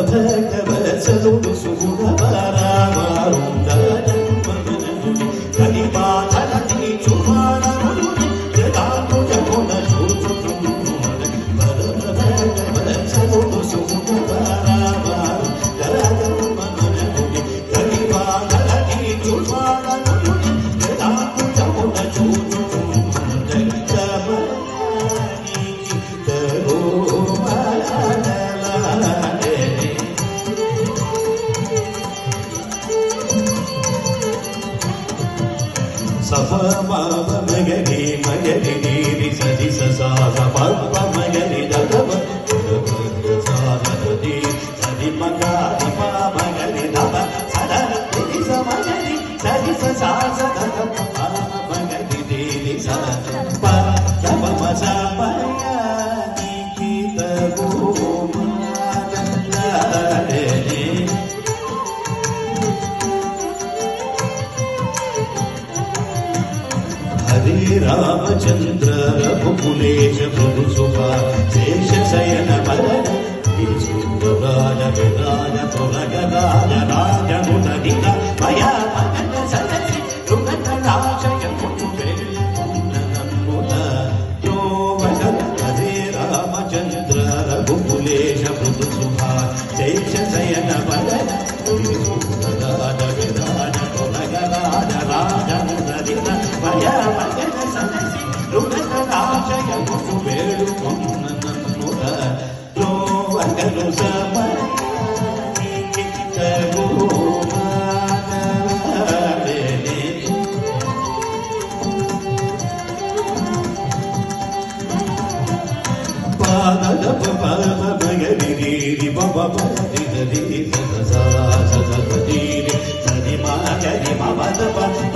భక్తవత్సలుడు సుగుణవరావారుందరమననుని కలిపాధలతి చుమానముని జగాముజమున చూచుచునుని భక్తవత్సలుడు సుగుణవరావారుందరమననుని కలిపాధలతి చుమానముని జగాముజమున చూచుచునుని సపమగరి మగరి నీరి సరి ససాగ పప్ప మగరి దగవ సారది సరి మగరి మగరి దవ సరి సమగరి సరి ససాగ దగవ మగరి నీరి సరి ప దవ మసపయ నికిత గోమనరే हरे रामचंद्र रघुकुलेश प्रभु सुभा शेष शयन वरन विराज विराज तुरगराज राज मुदित मया मगन सदसि रुगत नाशय मुझे नमुद जो वचन हरे रामचंद्र रघुकुलेश प्रभु सुभा शेष शयन वरन विराज विराज तुरगराज राज मुदित मया मगन सदसि रुगत नाशय मुझे नमुद जो वचन समय Baba